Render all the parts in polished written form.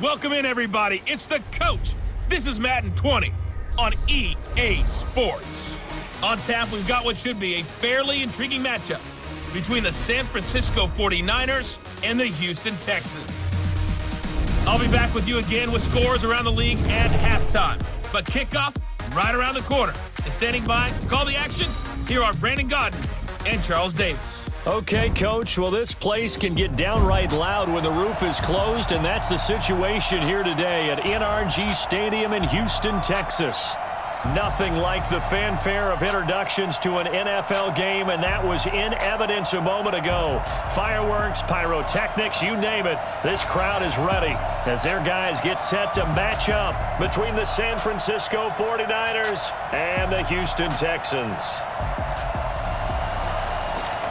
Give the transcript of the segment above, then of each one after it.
Welcome in, everybody. It's the coach. This is Madden 20 on EA Sports. On tap, we've got what should be a fairly intriguing matchup between the San Francisco 49ers and the Houston Texans. I'll be back with you again with scores around the league at halftime. But kickoff right around the corner. And standing by to call the action, here are Brandon Godden and Charles Davis. Okay, Coach. Well, this place can get downright loud when the roof is closed, and that's the situation here today at NRG Stadium in Houston, Texas. Nothing like the fanfare of introductions to an NFL game, and that was in evidence a moment ago. Fireworks, pyrotechnics, you name it. This crowd is ready as their guys get set to match up between the San Francisco 49ers and the Houston Texans.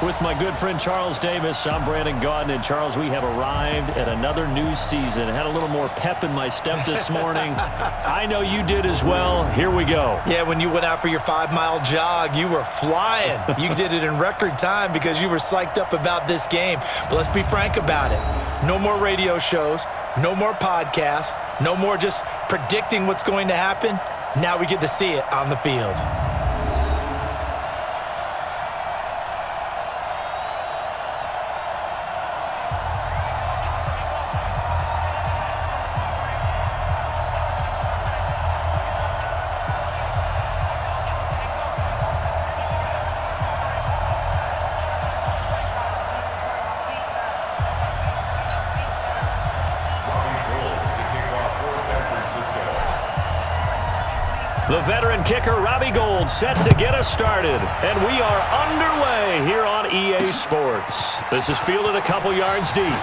With my good friend Charles Davis, I'm Brandon Godden. And Charles, we have arrived at another new season. Had a little more pep in my step this morning. I know you did as well. Here we go. Yeah, when you went out for your 5-mile jog, you were flying. You did it in record time because you were psyched up about this game. But let's be frank about it. No more radio shows, no more podcasts, no more just predicting what's going to happen. Now we get to see it on the field. The veteran kicker, RB Gold, set to get us started. And we are underway here on EA Sports. This is fielded a couple yards deep.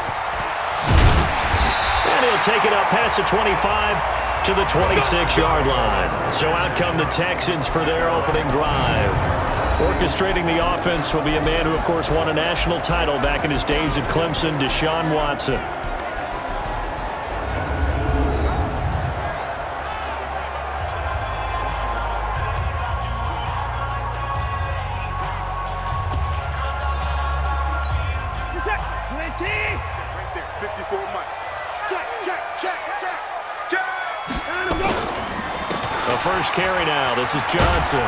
And he'll take it up past the 25 to the 26-yard line. So out come the Texans for their opening drive. Orchestrating the offense will be a man who, of course, won a national title back in his days at Clemson, Deshaun Watson. The first carry now. This is Johnson.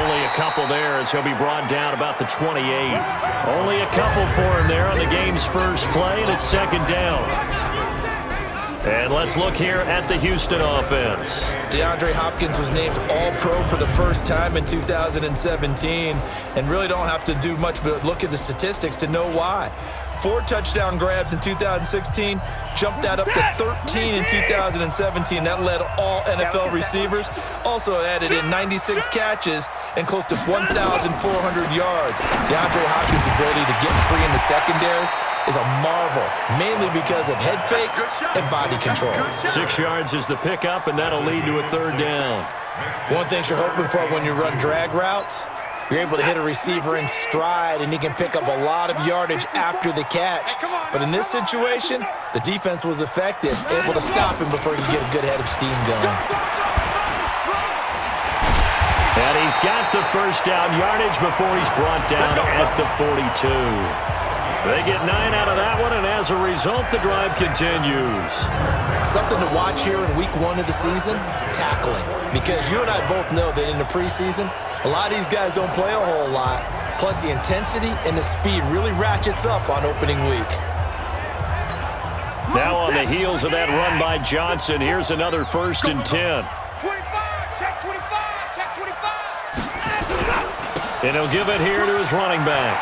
Only a couple there as he'll be brought down about the 28. Only a couple for him there on the game's first play, and it's second down. And let's look here at the Houston offense. DeAndre Hopkins was named All-Pro for the first time in 2017, and really don't have to do much but look at the statistics to know why. 4 touchdown grabs in 2016, jumped that up to 13 in 2017. That led all NFL receivers. Also added in 96 catches and close to 1,400 yards. DeAndre Hopkins' ability to get free in the secondary is a marvel, mainly because of head fakes and body control. 6 yards is the pickup, and that'll lead to a third down. One thing you're hoping for when you run drag routes, you're able to hit a receiver in stride, and he can pick up a lot of yardage after the catch. But in this situation, the defense was effective, able to stop him before he could get a good head of steam going. And he's got the first down yardage before he's brought down at the 42. They get 9 out of that one, and as a result, the drive continues. Something to watch here in week 1 of the season, tackling. Because you and I both know that in the preseason, a lot of these guys don't play a whole lot. Plus, the intensity and the speed really ratchets up on opening week. Now on the heels of that run by Johnson, here's another 1st and 10. 25, check 25, check 25. And he'll give it here to his running back.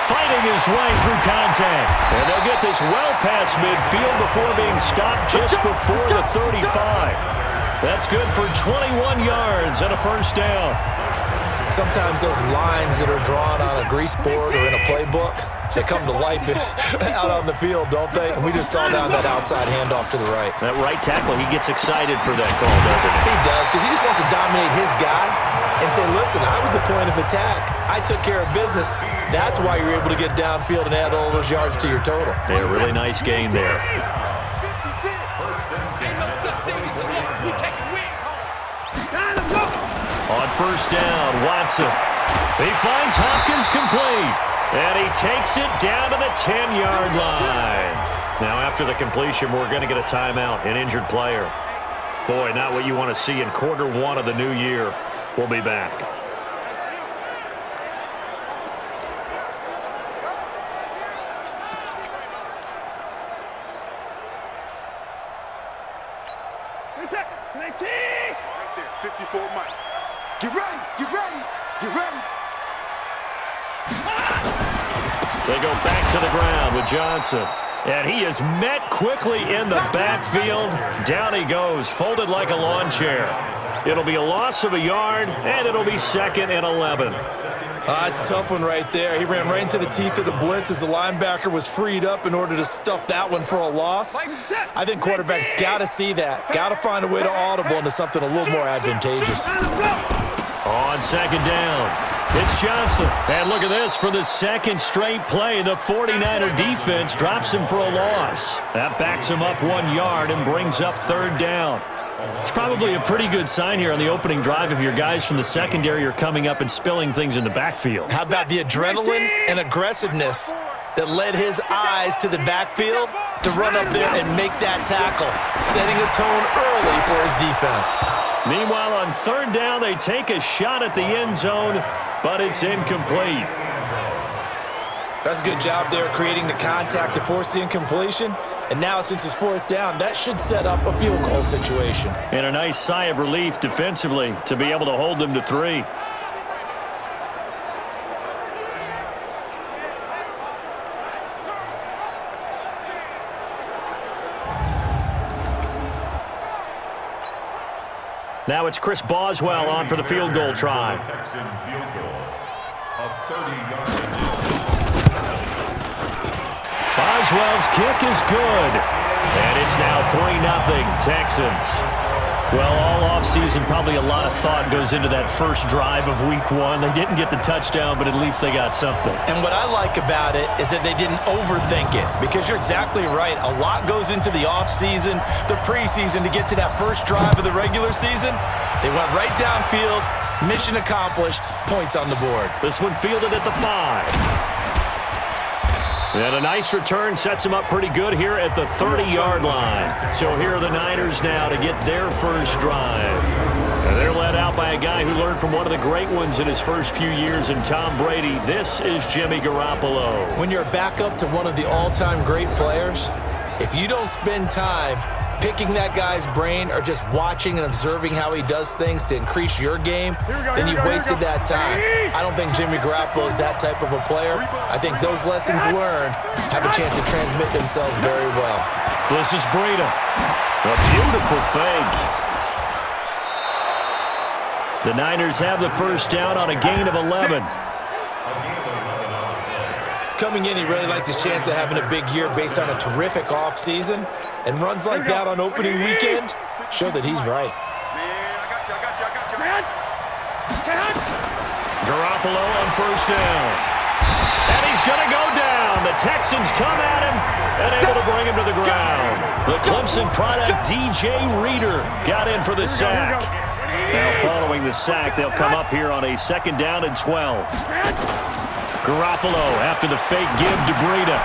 Fighting his way through contact. And they'll get this well past midfield before being stopped just before the 35. That's good for 21 yards and a first down. Sometimes those lines that are drawn on a grease board or in a playbook, they come to life out on the field, don't they? And we just saw down that outside handoff to the right. That right tackle, he gets excited for that call, doesn't he? He does, because he just wants to dominate his guy and say, listen, I was the point of attack. I took care of business. That's why you're able to get downfield and add all those yards to your total. Yeah, really nice gain there. On first down, Watson. He finds Hopkins complete, and he takes it down to the 10-yard line. Now, after the completion, we're going to get a timeout, an injured player. Boy, not what you want to see in Q1 of the new year. We'll be back. Right there, 54 Mike. Get ready, get ready, get ready. They go back to the ground with Johnson. And he is met quickly in the backfield. Down he goes, folded like a lawn chair. It'll be a loss of a yard, and it'll be 2nd and 11. It's a tough one right there. He ran right into the teeth of the blitz as the linebacker was freed up in order to stuff that one for a loss. I think quarterbacks got to see that. Got to find a way to audible into something a little more advantageous. On 2nd down, it's Johnson. And look at this. For the 2nd straight play, the 49er defense drops him for a loss. That backs him up 1 yard and brings up 3rd down. It's probably a pretty good sign here on the opening drive if your guys from the secondary are coming up and spilling things in the backfield. How about the adrenaline and aggressiveness that led his eyes to the backfield to run up there and make that tackle, setting a tone early for his defense. Meanwhile, on 3rd down, they take a shot at the end zone, but it's incomplete. That's a good job there creating the contact to force the incompletion. And now, since it's 4th down, that should set up a field goal situation. And a nice sigh of relief defensively to be able to hold them to 3. Now it's Chris Boswell on for the field goal try. Texan field goal of 30 yards. Boswell's kick is good. And it's now 3-0 Texans. Well, all offseason, probably a lot of thought goes into that first drive of Week 1. They didn't get the touchdown, but at least they got something. And what I like about it is that they didn't overthink it, because you're exactly right. A lot goes into the offseason, the preseason, to get to that first drive of the regular season. They went right downfield, mission accomplished, points on the board. This one fielded at the 5. And a nice return sets them up pretty good here at the 30-yard line. So here are the Niners now to get their first drive. And they're led out by a guy who learned from one of the great ones in his first few years in Tom Brady. This is Jimmy Garoppolo. When you're a backup to one of the all-time great players, if you don't spend time picking that guy's brain or just watching and observing how he does things to increase your game, then you've wasted that time. I don't think Jimmy Garoppolo is that type of a player. I think those lessons learned have a chance to transmit themselves very well. This is Breida. A beautiful fake. The Niners have the first down on a gain of 11. Coming in, he really liked his chance of having a big year based on a terrific offseason. And runs like that on opening weekend show that he's right. Garoppolo on first down. And he's going to go down. The Texans come at him and able to bring him to the ground. The Clemson product, DJ Reader, got in for the sack. Now following the sack, they'll come up here on a 2nd down and 12. Garoppolo after the fake give to Breida.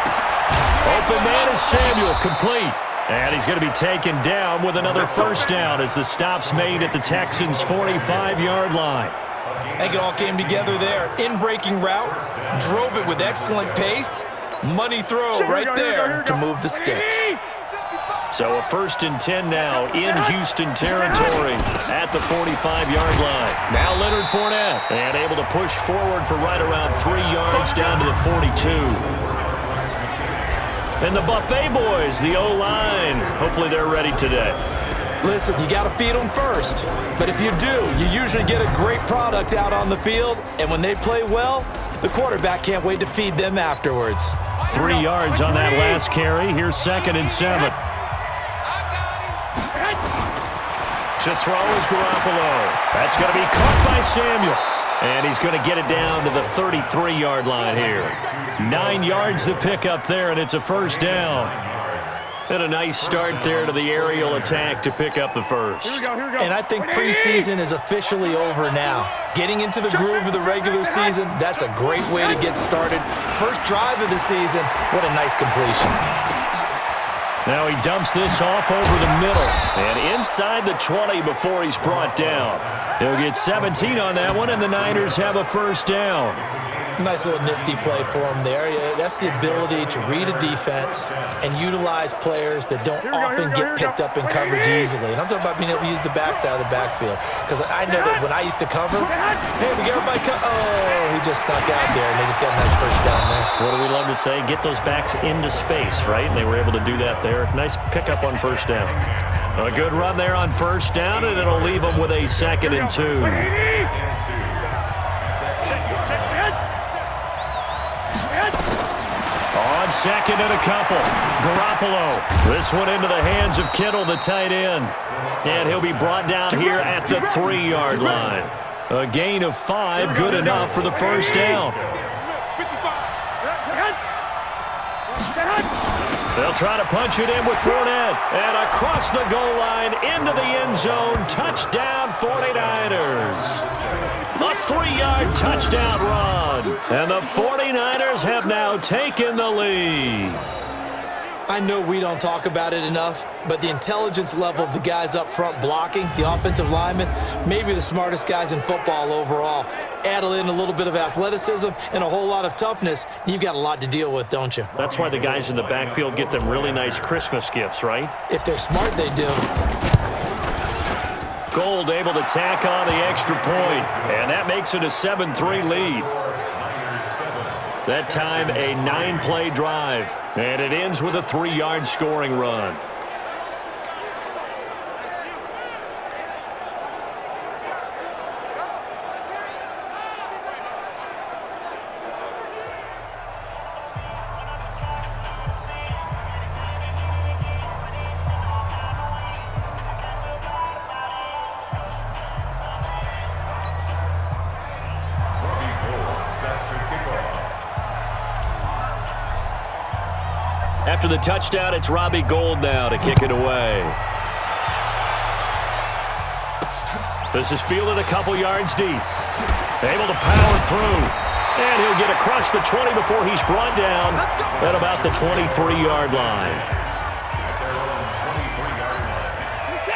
Open man is Samuel, complete. And he's going to be taken down with another first down as the stop's made at the Texans' 45-yard line. I think it all came together there. In-breaking route, drove it with excellent pace. Money throw right there to move the sticks. So a 1st and 10 now in Houston territory at the 45-yard line. Now Leonard Fournette, and able to push forward for right around 3 yards down to the 42. And the Buffet boys, the O-line, hopefully they're ready today. Listen, you got to feed them first. But if you do, you usually get a great product out on the field. And when they play well, the quarterback can't wait to feed them afterwards. 3 yards on that last carry. Here's 2nd and 7. To throw is Garoppolo. That's going to be caught by Samuel. And he's going to get it down to the 33-yard line here. 9 yards to pick up there, and it's a first down. And a nice start there to the aerial attack to pick up the first. And I think preseason is officially over now. Getting into the groove of the regular season, that's a great way to get started. First drive of the season, what a nice completion. Now he dumps this off over the middle and inside the 20 before he's brought down. He'll get 17 on that one, and the Niners have a first down. Nice little nifty play for him there. Yeah, that's the ability to read a defense and utilize players that don't often get picked up in coverage easily. And I'm talking about being able to use the backside of the backfield. Because I know that when I used to cover, hey, we got everybody oh, he just snuck out there, and they just got a nice first down there. What do we love to say? Get those backs into space, right? And they were able to do that there. Nice pickup on first down. A good run there on first down, and it'll leave them with a 2nd and 2. On 2nd and a couple, Garoppolo. This one into the hands of Kittle, the tight end. And he'll be brought down here at the 3-yard line. A gain of 5, good enough for the first down. They'll try to punch it in with Fournette. And across the goal line, into the end zone, touchdown 49ers. A 3-yard touchdown run. And the 49ers have now taken the lead. I know we don't talk about it enough, but the intelligence level of the guys up front blocking, the offensive linemen, maybe the smartest guys in football overall. Add in a little bit of athleticism and a whole lot of toughness, you've got a lot to deal with, don't you? That's why the guys in the backfield get them really nice Christmas gifts, right? If they're smart, they do. Gold able to tack on the extra point, and that makes it a 7-3 lead. That time, a 9-play drive, and it ends with a 3-yard scoring run. After the touchdown, it's Robbie Gould now to kick it away. This is fielded a couple yards deep. Able to power through. And he'll get across the 20 before he's brought down at about the 23-yard line.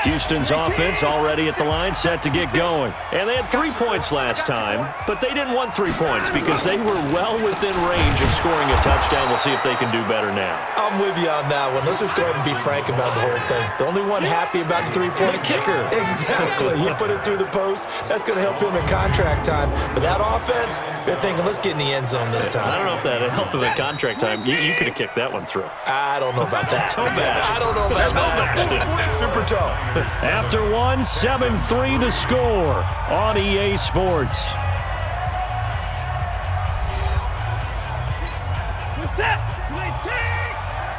Houston's offense already at the line, set to get going. And they had 3 points last time, but they didn't want 3 points because they were well within range of scoring a touchdown. We'll see if they can do better now. I'm with you on that one. Let's just go ahead and be frank about the whole thing. The only one happy about the 3-point kicker. Exactly. He put it through the post. That's going to help him in contract time. But that offense, they're thinking, let's get in the end zone this time. I don't know if that helped him in contract time. You could have kicked that one through. I don't know about that. I don't know about that. Super toe. After one, 7-3 the score on EA Sports. What's up? 19!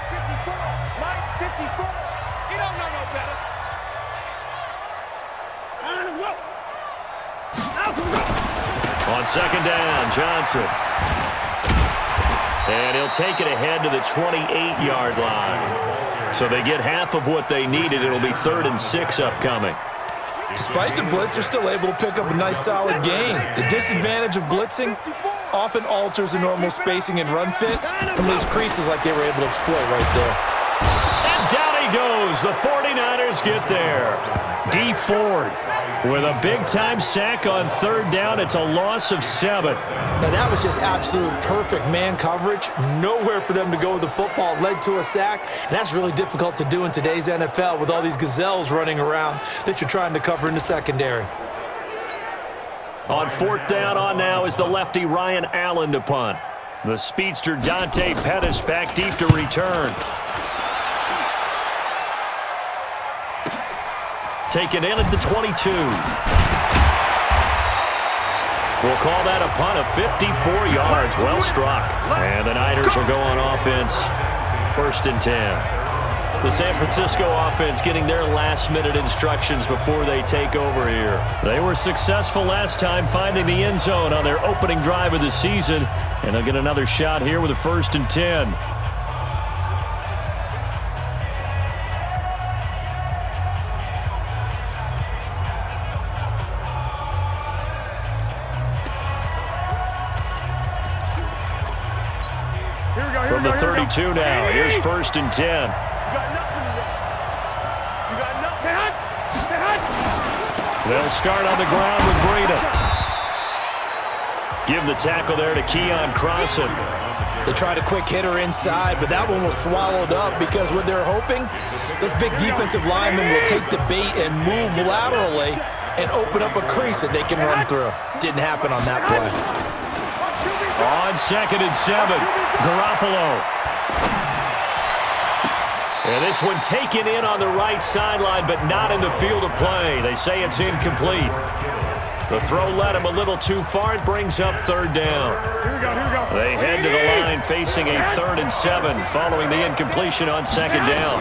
54. Mike, 54. You don't know no better. On 2nd down, Johnson. And he'll take it ahead to the 28-yard line. So they get half of what they needed. It'll be 3rd and 6 upcoming. Despite the blitz, they're still able to pick up a nice solid gain. The disadvantage of blitzing often alters the normal spacing and run fits and leaves creases like they were able to exploit right there. And down he goes. The 49ers get there. D Ford with a big-time sack on 3rd down. It's a loss of 7. Now, that was just absolute perfect man coverage. Nowhere for them to go with the football. Led to a sack, and that's really difficult to do in today's NFL with all these gazelles running around that you're trying to cover in the secondary. On 4th down on now is the lefty Ryan Allen to punt. The speedster Dante Pettis back deep to return. Taken in at the 22. We'll call that a punt of 54 yards. Well struck. And the Niners will go on offense. 1st and 10. The San Francisco offense getting their last-minute instructions before they take over here. They were successful last time finding the end zone on their opening drive of the season. And they'll get another shot here with a 1st and 10. From the 32 now, here's 1st and 10. They'll start on the ground with Breida. Give the tackle there to Keon Crossan. They tried a quick hitter inside, but that one was swallowed up because what they're hoping, those big defensive linemen will take the bait and move laterally and open up a crease that they can run through. Didn't happen on that play. On 2nd and 7, Garoppolo. And this one taken in on the right sideline, but not in the field of play. They say it's incomplete. The throw led him a little too far. It brings up 3rd down. They head to the line facing a 3rd and 7 following the incompletion on 2nd down.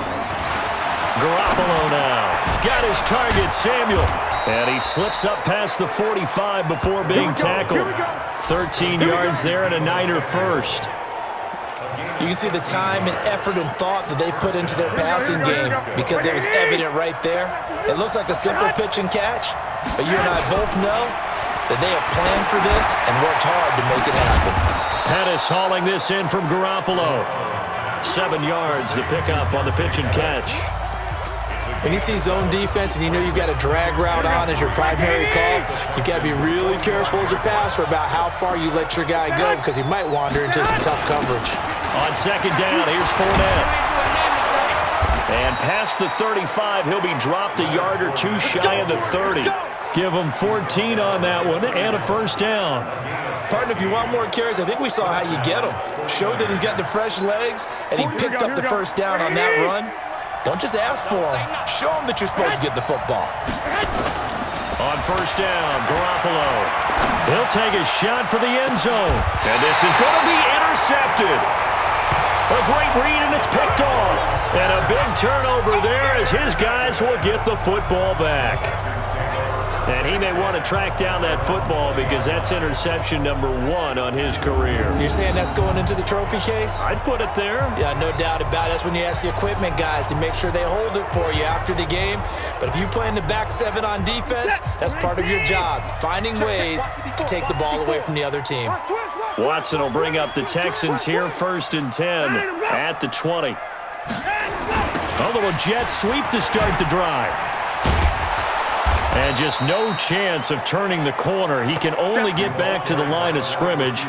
Garoppolo now. Got his target, Samuel. And he slips up past the 45 before being tackled. 13 yards there and a Niner first. You can see the time and effort and thought that they put into their passing game because it was evident right there. It looks like a simple pitch and catch, but you and I both know that they have planned for this and worked hard to make it happen. Pettis hauling this in from Garoppolo. 7 yards, the pickup on the pitch and catch. When you see zone defense and you know you've got a drag route on as your primary call, you've got to be really careful as a passer about how far you let your guy go because he might wander into some tough coverage. On 2nd down, here's Fournette. And past the 35, he'll be dropped a yard or two shy of the 30. Give him 14 on that one and a 1st down. Partner, if you want more carries, I think we saw how you get him. Showed that he's got the fresh legs, and he picked up the 1st down on that run. Don't just ask for him. Show him that you're supposed to get the football. On 1st down, Garoppolo. He'll take a shot for the end zone. And this is going to be intercepted. A great read, and it's picked off. And a big turnover there as his guys will get the football back. And he may want to track down that football because that's interception number 1 on his career. You're saying that's going into the trophy case? I'd put it there. Yeah, no doubt about it. That's when you ask the equipment guys to make sure they hold it for you after the game. But if you play in the back 7 on defense, that's part of your job, finding ways to take the ball away from the other team. Watson will bring up the Texans here, 1st and 10 at the 20. A little jet sweep to start the drive. And just no chance of turning the corner. He can only get back to the line of scrimmage.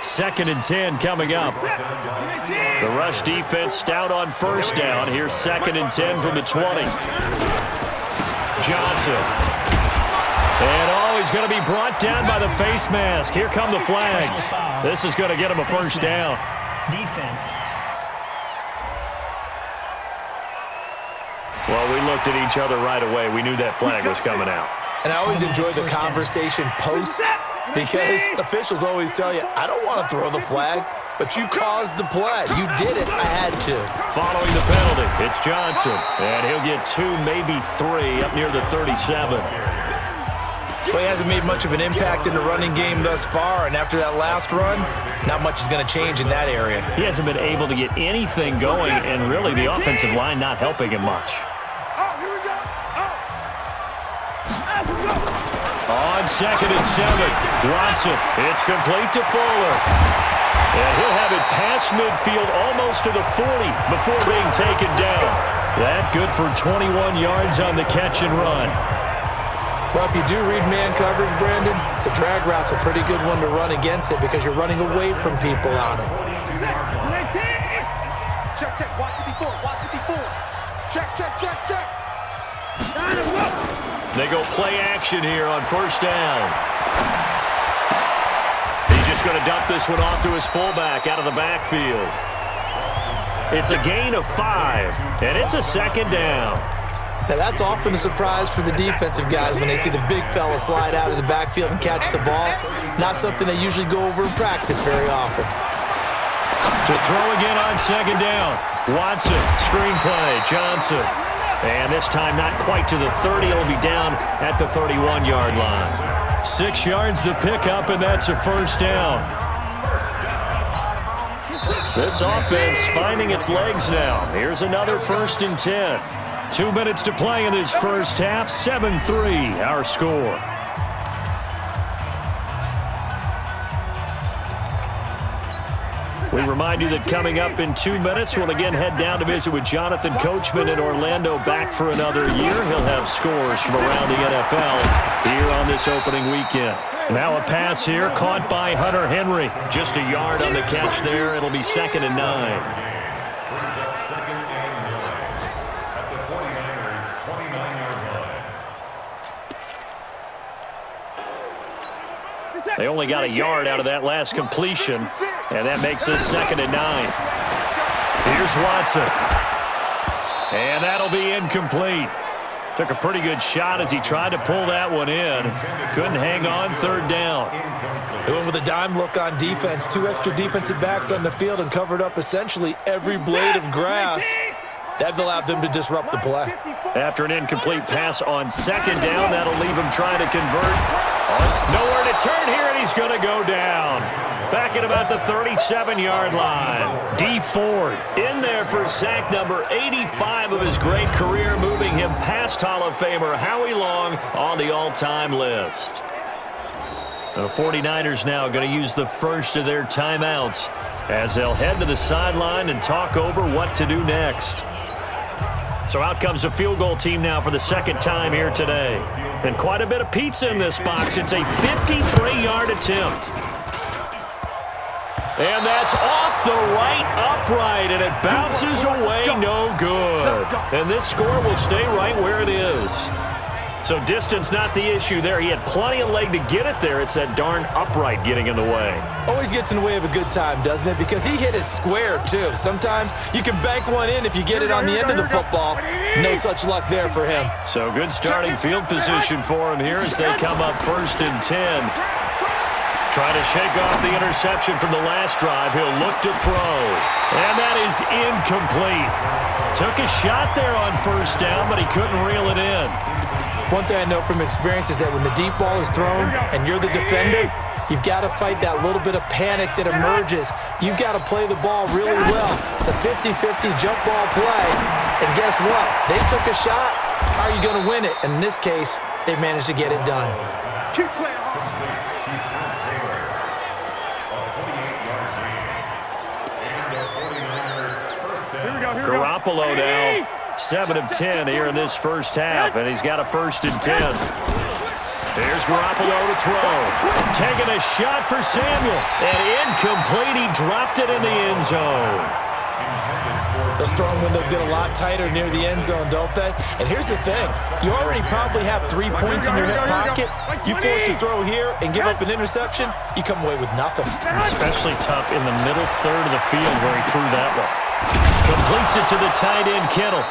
2nd and 10 coming up. The rush defense stout on 1st down. Here's 2nd and 10 from the 20. Johnson. And he's going to be brought down by the face mask. Here come the flags. This is going to get him a 1st down. Defense. Well, we looked at each other right away. We knew that flag was coming out. And I always enjoy the conversation post because officials always tell you, I don't want to throw the flag, but you caused the play. You did it. I had to. Following the penalty, it's Johnson. And he'll get 2, maybe 3 up near the 37. Well, he hasn't made much of an impact in the running game thus far, and after that last run, not much is going to change in that area. He hasn't been able to get anything going, and really the offensive line not helping him much. On 2nd and 7, Watson. It's complete to Fuller. And he'll have it past midfield almost to the 40 before being taken down. That good for 21 yards on the catch and run. Well, if you do read man coverage, Brandon, the drag route's a pretty good one to run against it because you're running away from people on it. Check, check, watch 54, watch 54. Check, check, check, check. They go play action here on 1st down. He's just going to dump this one off to his fullback out of the backfield. It's a gain of 5, and it's a 2nd down. Now, that's often a surprise for the defensive guys when they see the big fella slide out of the backfield and catch the ball. Not something they usually go over in practice very often. To throw again on 2nd down. Watson, screen play, Johnson. And this time not quite to the 30. It'll be down at the 31-yard line. 6 yards the pickup, and that's a 1st down. This offense finding its legs now. Here's another 1st and 10. 2 minutes to play in this first half. 7-3 our score. We remind you that coming up in 2 minutes, we'll again head down to visit with Jonathan Coachman in Orlando, back for another year. He'll have scores from around the NFL here on this opening weekend. Now a pass here, caught by Hunter Henry. Just a yard on the catch there. It'll be 2nd and 9. They only got a yard out of that last completion, and that makes this 2nd and 9. Here's Watson. And that'll be incomplete. Took a pretty good shot as he tried to pull that one in. Couldn't hang on, 3rd down. They went with a dime look on defense. 2 extra defensive backs on the field and covered up essentially every blade of grass. That allowed them to disrupt the play. After an incomplete pass on 2nd down, that'll leave him trying to convert. Nowhere to turn here, and he's going to go down. Back at about the 37-yard line. D Ford in there for sack number 85 of his great career, moving him past Hall of Famer Howie Long on the all-time list. The 49ers now going to use the first of their timeouts as they'll head to the sideline and talk over what to do next. So out comes a field goal team now for the 2nd time here today. And quite a bit of pizza in this box. It's a 53-yard attempt. And that's off the right upright, and it bounces away, no good. And this score will stay right where it is. So distance not the issue there. He had plenty of leg to get it there. It's that darn upright getting in the way. Always gets in the way of a good time, doesn't it? Because he hit it square, too. Sometimes you can bank one in if you get it on the end of the football. No such luck there for him. So good starting field position for him here as they come up 1st and 10. Trying to shake off the interception from the last drive. He'll look to throw. And that is incomplete. Took a shot there on 1st down, but he couldn't reel it in. One thing I know from experience is that when the deep ball is thrown and you're the defender, you've got to fight that little bit of panic that emerges. You've got to play the ball really well. It's a 50-50 jump ball play. And guess what? They took a shot. How are you going to win it? And in this case, they managed to get it done. Keep playing. Garoppolo now 7 of 10 here in this first half, and he's got a 1st and 10. Here's Garoppolo to throw. Taking a shot for Samuel, and incomplete. He dropped it in the end zone. Those throwing windows get a lot tighter near the end zone, don't they? And here's the thing. You already probably have 3 points in your hip pocket. You force a throw here and give up an interception, you come away with nothing. Especially tough in the middle third of the field where he threw that one. Completes it to the tight end, Kittle.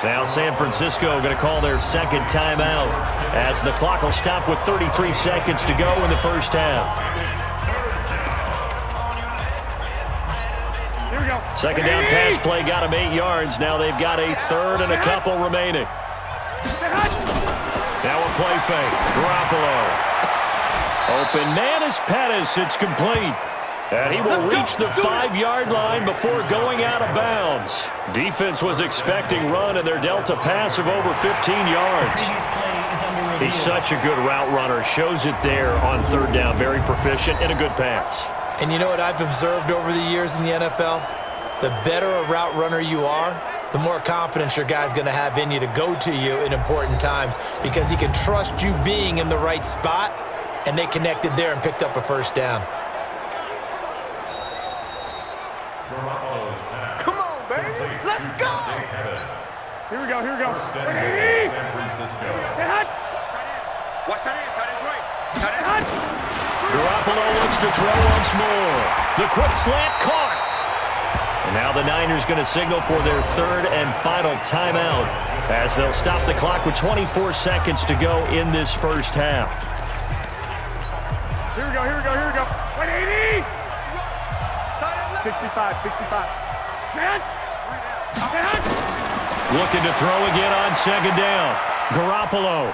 Now San Francisco going to call their 2nd timeout as the clock will stop with 33 seconds to go in the first half. 2nd down pass play got him 8 yards. Now they've got a 3rd and a couple remaining. Now a play fake. Garoppolo. Open man is Pettis. It's complete. And he will reach the 5-yard line before going out of bounds. Defense was expecting run, and they're dealt a pass of over 15 yards. He's such a good route runner. Shows it there on 3rd down. Very proficient and a good pass. And you know what I've observed over the years in the NFL? The better a route runner you are, the more confidence your guy's going to have in you to go to you in important times because he can trust you being in the right spot, and they connected there and picked up a 1st down. Come on, baby. Let's go. Here we go. San Francisco. Watch that end. Tight end right. Tight end. Garoppolo looks to throw once more. The quick slant caught. And now the Niners going to signal for their 3rd and final timeout as they'll stop the clock with 24 seconds to go in this first half. Here we go. 180. 65. Looking to throw again on 2nd down. Garoppolo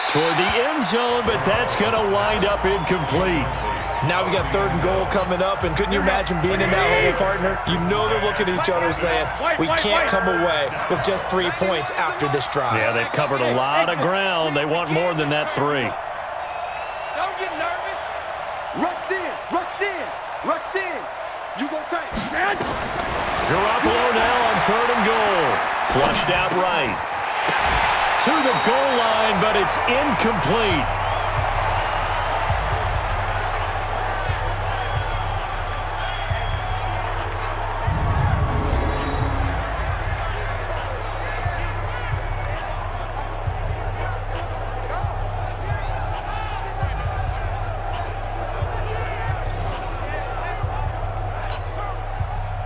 toward the end zone, but that's going to wind up incomplete. Now we got 3rd and goal coming up, and couldn't you imagine being in that hole, partner? You know they're looking at each other saying, we can't come away with just 3 points after this drive. Yeah, they've covered a lot of ground. They want more than that 3. Don't get nervous. Rush in. Rush in. You go tank. Garoppolo now on 3rd and goal. Flushed out right. To the goal line, but it's incomplete.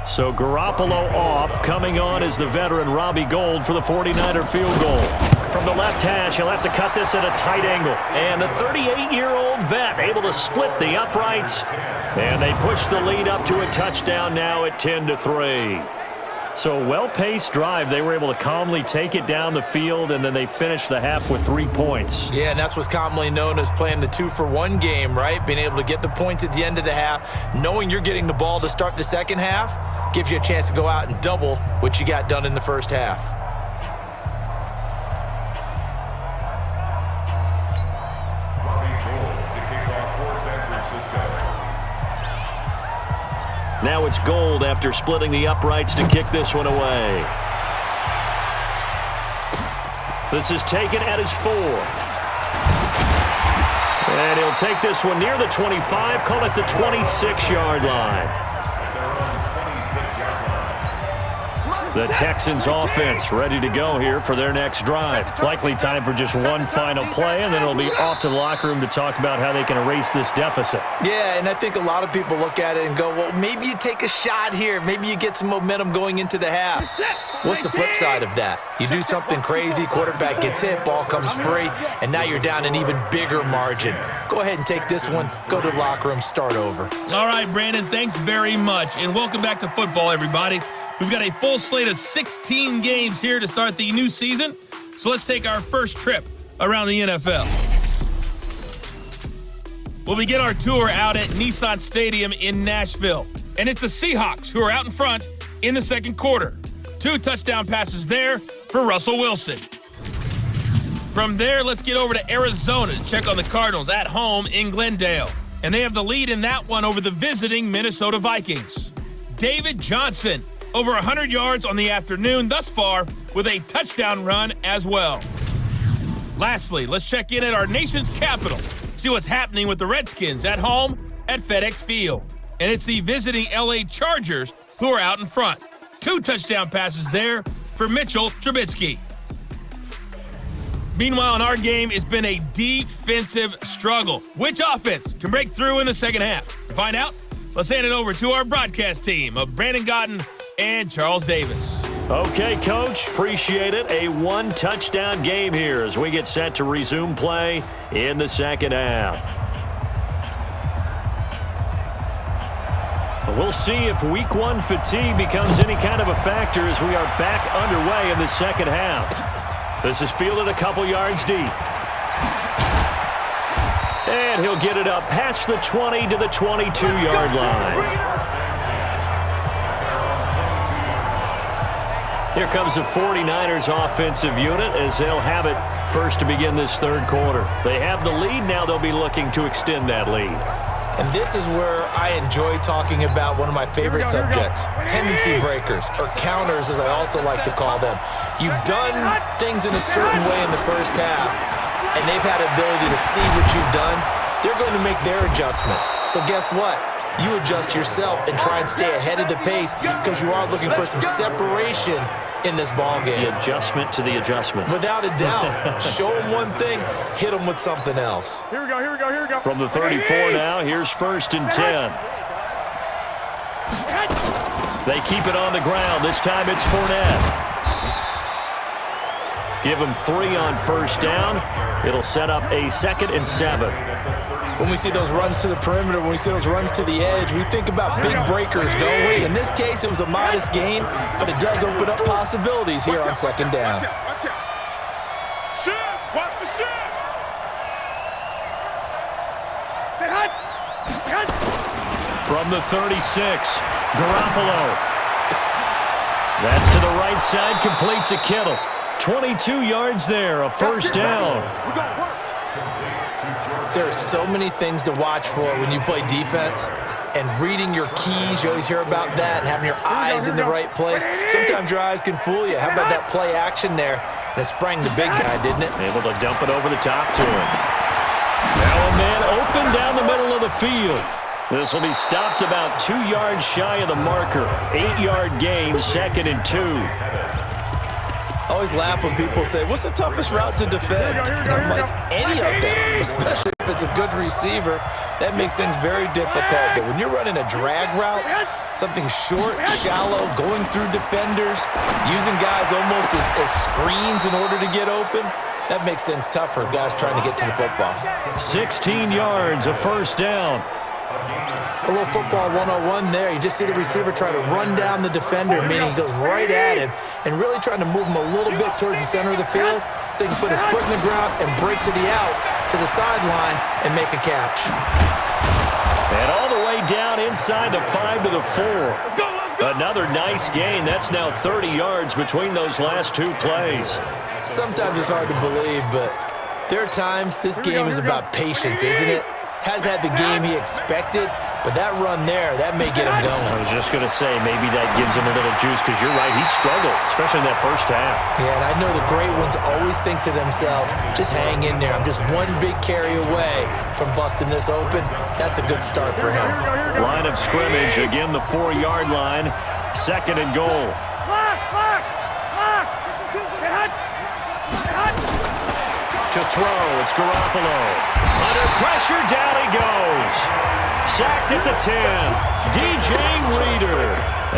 So Garoppolo off. Coming on is the veteran Robbie Gould for the 49er field goal. From the left hash, he'll have to cut this at a tight angle. And the 38-year-old vet able to split the uprights. And they push the lead up to a touchdown now at 10-3. So a well-paced drive. They were able to calmly take it down the field, and then they finished the half with 3 points. Yeah, and that's what's commonly known as playing the 2-for-1 game, right? Being able to get the points at the end of the half, knowing you're getting the ball to start the second half, gives you a chance to go out and double what you got done in the first half. RB Gould to kick off for San Francisco. Now it's Gould after splitting the uprights to kick this one away. This is taken at his 4. And he'll take this one near the 25, call it the 26-yard line. The Texans offense ready to go here for their next drive. Likely time for just one final play, and then it'll be off to the locker room to talk about how they can erase this deficit. Yeah, and I think a lot of people look at it and go, well, maybe you take a shot here. Maybe you get some momentum going into the half. What's the flip side of that? You do something crazy, quarterback gets hit, ball comes free, and now you're down an even bigger margin. Go ahead and take this one, go to the locker room, start over. All right, Brandon, thanks very much, and welcome back to football, everybody. We've got a full slate of 16 games here to start the new season, so let's take our first trip around the NFL. We'll begin our tour out at Nissan Stadium in Nashville, and it's the Seahawks who are out in front in the second quarter. 2 touchdown passes there for Russell Wilson. From there, let's get over to Arizona to check on the Cardinals at home in Glendale, and they have the lead in that one over the visiting Minnesota Vikings. David Johnson, over 100 yards on the afternoon thus far with a touchdown run as well. Lastly, let's check in at our nation's capital, see what's happening with the Redskins at home at FedEx Field. And it's the visiting LA Chargers who are out in front. 2 touchdown passes there for Mitchell Trubisky. Meanwhile, in our game, it's been a defensive struggle. Which offense can break through in the second half? To find out, let's hand it over to our broadcast team of Brandon Godden and Charles Davis. Okay, Coach, appreciate it. A 1-touchdown game here as we get set to resume play in the second half. We'll see if Week 1 fatigue becomes any kind of a factor as we are back underway in the second half. This is fielded a couple yards deep. And he'll get it up past the 20 to the 22-yard line. Here comes the 49ers offensive unit as they'll have it first to begin this third quarter. They have the lead. Now they'll be looking to extend that lead. And this is where I enjoy talking about one of my favorite subjects, tendency breakers, or counters as I also like to call them. You've done things in a certain way in the first half, and they've had the ability to see what you've done. They're going to make their adjustments. So guess what? You adjust yourself and try and stay ahead of the pace because you are looking for some separation in this ball game. The adjustment to the adjustment. Without a doubt. Show them one thing, hit them with something else. Here we go, here we go, here we go. From the 34 now, here's 1st and 10. They keep it on the ground. This time it's Fournette. Give him 3 on first down. It'll set up a 2nd and 7. When we see those runs to the perimeter, when we see those runs to the edge, we think about big breakers, don't we? In this case, it was a modest gain, but it does open up possibilities here on second down. Watch out. Shift. Watch the shift. From the 36, Garoppolo. That's to the right side, complete to Kittle. 22 yards there, a first down. There are so many things to watch for when you play defense. and reading your keys. You always hear about that, and having your eyes in the right place. Sometimes your eyes can fool you. How about that play action there? And it sprang the big guy, didn't it? Able to dump it over the top to him. Now a man open down the middle of the field. This will be stopped about 2 yards shy of the marker. 8-yard gain, 2nd and 2. I always laugh when people say, what's the toughest route to defend? And I'm like, any of them, especially if it's a good receiver. That makes things very difficult. But when you're running a drag route, something short, shallow, going through defenders, using guys almost as screens in order to get open, that makes things tough for guys trying to get to the football. 16 yards, a first down. A little football 101 there. You just see the receiver try to run down the defender, meaning he goes right at him and really trying to move him a little bit towards the center of the field so he can put his foot in the ground and break to the out, to the sideline, and make a catch. And all the way down inside the 5 to the 4. Another nice gain. That's now 30 yards between those last 2 plays. Sometimes it's hard to believe, but there are times this game is about patience, isn't it? Has had the game he expected, but that run there, that may get him going. I was just going to say, maybe that gives him a little juice, because you're right, he struggled, especially in that first half. Yeah, and I know the great ones always think to themselves, just hang in there. I'm just one big carry away from busting this open. That's a good start for him. Line of scrimmage, again the 4-yard line, 2nd and goal. To throw, it's Garoppolo. Under pressure, down he goes. Sacked at the 10. DJ Reader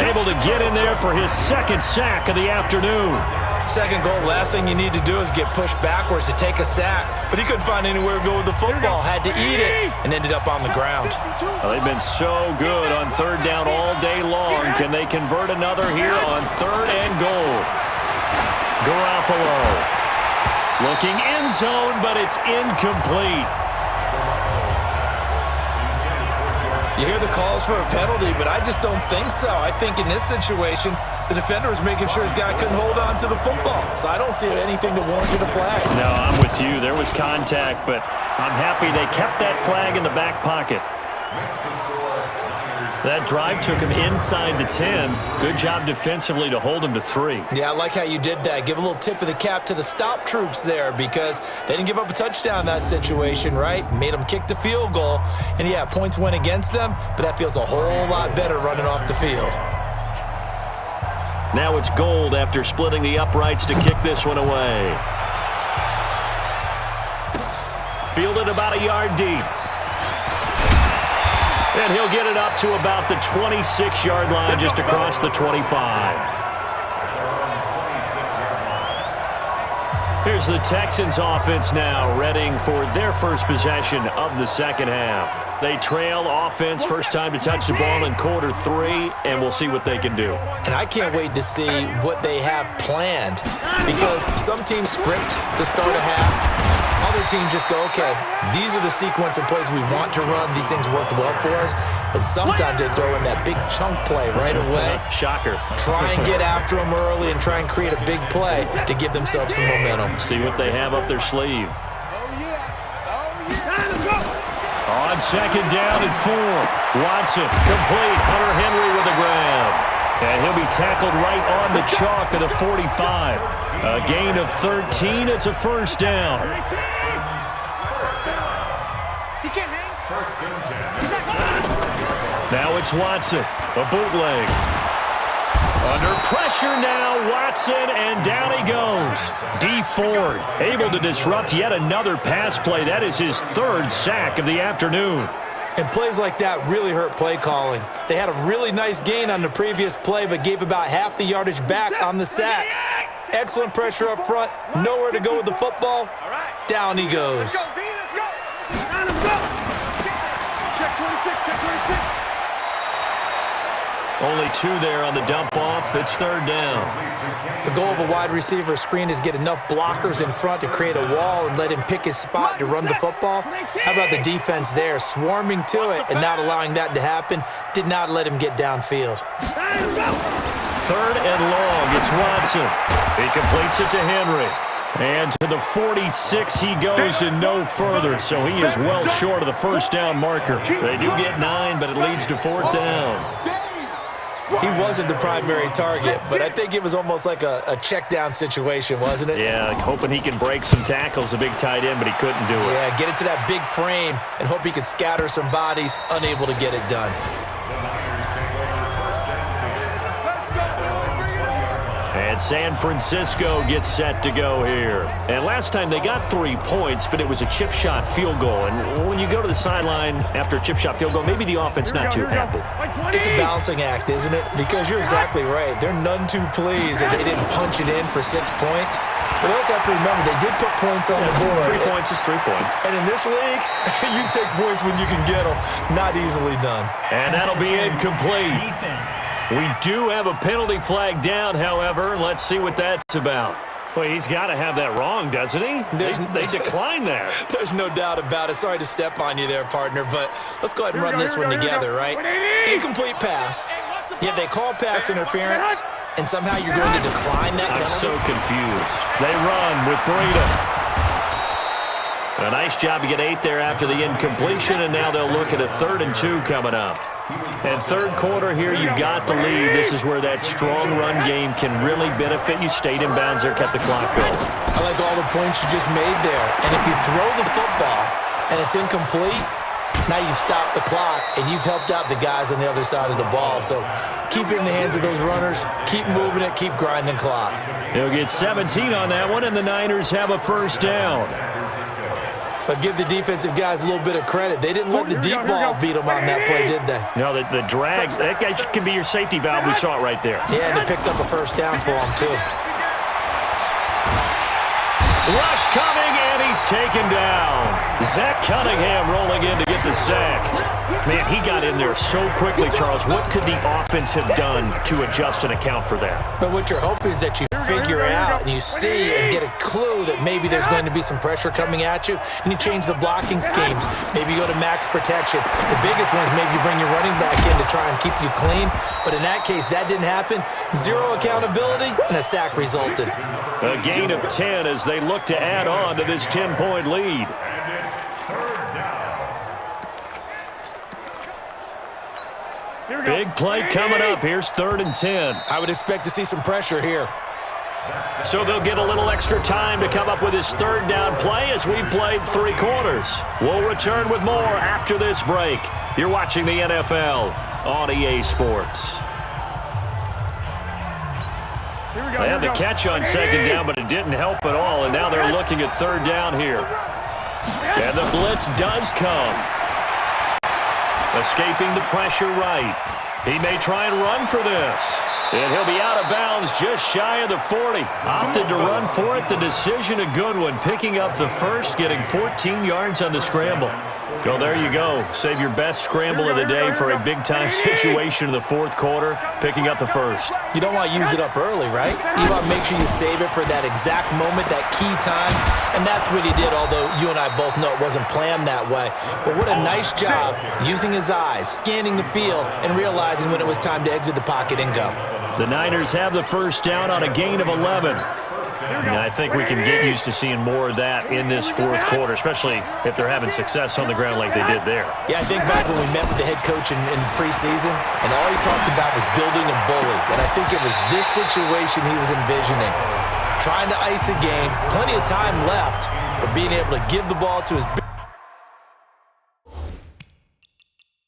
able to get in there for his 2nd sack of the afternoon. 2nd goal, last thing you need to do is get pushed backwards to take a sack. But he couldn't find anywhere to go with the football. Had to eat it and ended up on the ground. Well, they've been so good on 3rd down all day long. Can they convert another here on 3rd and goal? Garoppolo. Looking end zone, but it's incomplete. You hear the calls for a penalty, but I just don't think so. I think in this situation, the defender was making sure his guy couldn't hold on to the football. So I don't see anything to warrant a flag. No, I'm with you. There was contact, but I'm happy they kept that flag in the back pocket. That drive took him inside the 10. Good job defensively to hold him to 3. Yeah, I like how you did that. Give a little tip of the cap to the stop troops there because they didn't give up a touchdown in that situation, right? Made them kick the field goal. And, yeah, points went against them, but that feels a whole lot better running off the field. Now it's Gold after splitting the uprights to kick this one away. Fielded about a yard deep. And he'll get it up to about the 26-yard line, just across the 25. Here's the Texans offense now, readying for their first possession of the 2nd half. They trail offense, first time to touch the ball in quarter 3, and we'll see what they can do. And I can't wait to see what they have planned because some teams script to start a half. Other teams just go, okay, these are the sequence of plays we want to run. These things worked well for us. And sometimes they throw in that big chunk play right away. Shocker. Try and get after them early and try and create a big play to give themselves some momentum. See what they have up their sleeve. On 2nd down and 4. Watson complete. Hunter Henry with a grab. And he'll be tackled right on the chalk of the 45. A gain of 13. It's a first down. Now it's Watson. A bootleg. Under pressure now, Watson, and down he goes. D Ford able to disrupt yet another pass play. That is his 3rd sack of the afternoon. And plays like that really hurt play calling. They had a really nice gain on the previous play, but gave about half the yardage back on the sack. Excellent pressure up front. Nowhere to go with the football. Down he goes. Let's go. Check 26, check 26. Only 2 there on the dump off. It's 3rd down. The goal of a wide receiver screen is get enough blockers in front to create a wall and let him pick his spot to run the football. How about the defense there, swarming to it and not allowing that to happen? Did not let him get downfield. 3rd and long. It's Watson. He completes it to Henry. And to the 46 he goes and no further, so he is well short of the first down marker. They do get 9, but it leads to 4th down. He wasn't the primary target, but I think it was almost like a check down situation, wasn't it? Yeah, hoping he can break some tackles, a big tight end, but he couldn't do it. Yeah, get it to that big frame and hope he could scatter some bodies, unable to get it done. And San Francisco gets set to go here. And last time they got 3 points, but it was a chip shot field goal. And when you go to the sideline after a chip shot field goal, maybe the offense not too happy. It's a balancing act, isn't it? Because you're exactly right. They're none too pleased that they didn't punch it in for 6 points. But you also have to remember, they did put points on the board. 3 points is 3 points. And in this league, you take points when you can get them. Not easily done. And that'll be incomplete. We do have a penalty flag down, however. Let's see what that's about. Well, he's got to have that wrong, doesn't he? They declined that. There's no doubt about it. Sorry to step on you there, partner, but let's go ahead and run this one together, right? Incomplete pass. Yet they call pass interference, and somehow you're going to decline that penalty? I'm so confused. They run with Breida. A nice job to get 8 there after the incompletion, and now they'll look at a 3rd and 2 coming up. And third quarter here, you've got the lead. This is where that strong run game can really benefit you. Stayed in bounds there, kept the clock going. I like all the points you just made there. And if you throw the football and it's incomplete, now you've stopped the clock and you've helped out the guys on the other side of the ball. So keep it in the hands of those runners. Keep moving it. Keep grinding clock. They'll get 17 on that one, and the Niners have a 1st down. But give the defensive guys a little bit of credit. They didn't let the deep ball beat them on that play, did they? No, the drag, that guy can be your safety valve. We saw it right there. Yeah, and they picked up a 1st down for them, too. Rush coming, and he's taken down. Zach Cunningham rolling in to get the sack. Man, he got in there so quickly, Charles. What could the offense have done to adjust and account for that? But what you're hoping is that you figure out and you see and get a clue that maybe there's going to be some pressure coming at you, and you change the blocking schemes. Maybe you go to max protection. The biggest one is maybe you bring your running back in to try and keep you clean. But in that case, that didn't happen. 0 accountability, and a sack resulted. A gain of 10 as they look to add on to this 10-point lead. Big play coming up. Here's 3rd and 10. I would expect to see some pressure here. So they'll get a little extra time to come up with his 3rd down play as we've played 3 quarters. We'll return with more after this break. You're watching the NFL on EA Sports. They had the catch on 2nd down, but it didn't help at all, and now they're looking at 3rd down here. And the blitz does come. Escaping the pressure right. He may try and run for this. And he'll be out of bounds just shy of the 40. Opted to run for it. The decision, a good one. Picking up the 1st, getting 14 yards on the scramble. Well, there you go. Save your best scramble of the day for a big-time situation in the 4th quarter, picking up the 1st. You don't want to use it up early, right? You want to make sure you save it for that exact moment, that key time. And that's what he did, although you and I both know it wasn't planned that way. But what a nice job using his eyes, scanning the field, and realizing when it was time to exit the pocket and go. The Niners have the 1st down on a gain of 11. And I think we can get used to seeing more of that in this 4th quarter, especially if they're having success on the ground like they did there. Yeah, I think back when we met with the head coach in preseason, and all he talked about was building a bully. And I think it was this situation he was envisioning. Trying to ice a game, plenty of time left, but being able to give the ball to his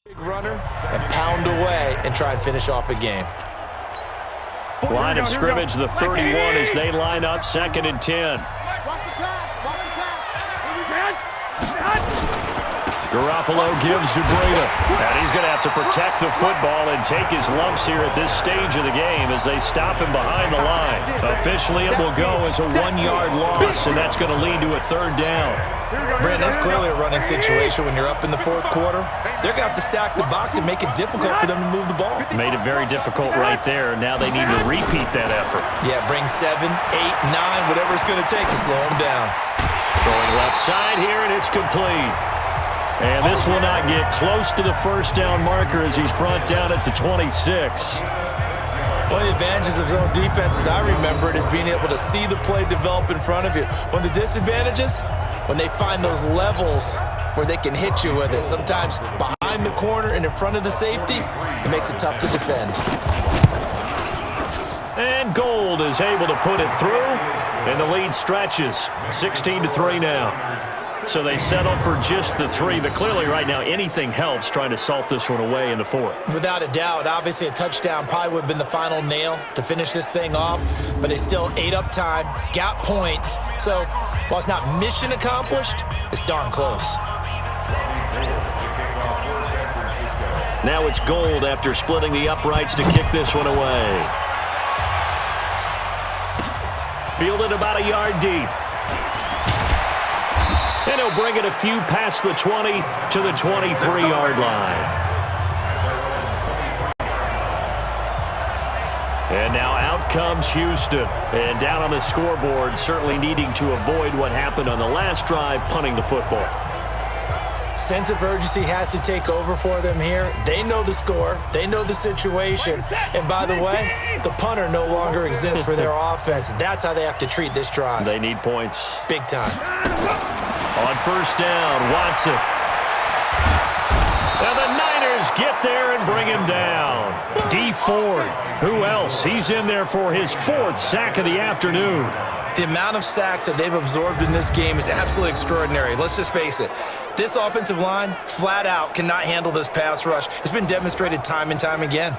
big runner and pound away and try and finish off a game. Line of scrimmage, the 31 as they line up, 2nd and 10. Garoppolo gives to Breida. And he's going to have to protect the football and take his lumps here at this stage of the game as they stop him behind the line. Officially, it will go as a 1-yard loss, and that's going to lead to a 3rd down. Brandon, that's clearly a running situation when you're up in the 4th quarter. They're going to have to stack the box and make it difficult for them to move the ball. Made it very difficult right there. Now they need to repeat that effort. Yeah, bring 7, 8, 9, whatever it's going to take to slow them down. Throwing left side here, and it's complete. And this will not get close to the 1st down marker as he's brought down at the 26. One of the advantages of zone defense, as I remember it, is being able to see the play develop in front of you. One of the disadvantages, when they find those levels where they can hit you with it. Sometimes behind behind the corner and in front of the safety, it makes it tough to defend. And Gold is able to put it through, and the lead stretches. 16-3 now. So they settle for just the 3, but clearly right now anything helps trying to salt this one away in the 4th. Without a doubt, obviously a touchdown probably would have been the final nail to finish this thing off, but they still ate up time, got points. So while it's not mission accomplished, it's darn close. Now it's Gold after splitting the uprights to kick this one away. Fielded about a yard deep. And he'll bring it a few past the 20 to the 23-yard line. And now out comes Houston. And down on the scoreboard, certainly needing to avoid what happened on the last drive, punting the football. Sense of urgency has to take over for them here. They know the score. They know the situation. And by the way, the punter no longer exists for their offense. That's how they have to treat this drive. They need points. Big time. On first down, Watson. Now the Niners get there and bring him down. D. Ford. Who else? He's in there for his 4th sack of the afternoon. The amount of sacks that they've absorbed in this game is absolutely extraordinary. Let's just face it. This offensive line, flat out, cannot handle this pass rush. It's been demonstrated time and time again.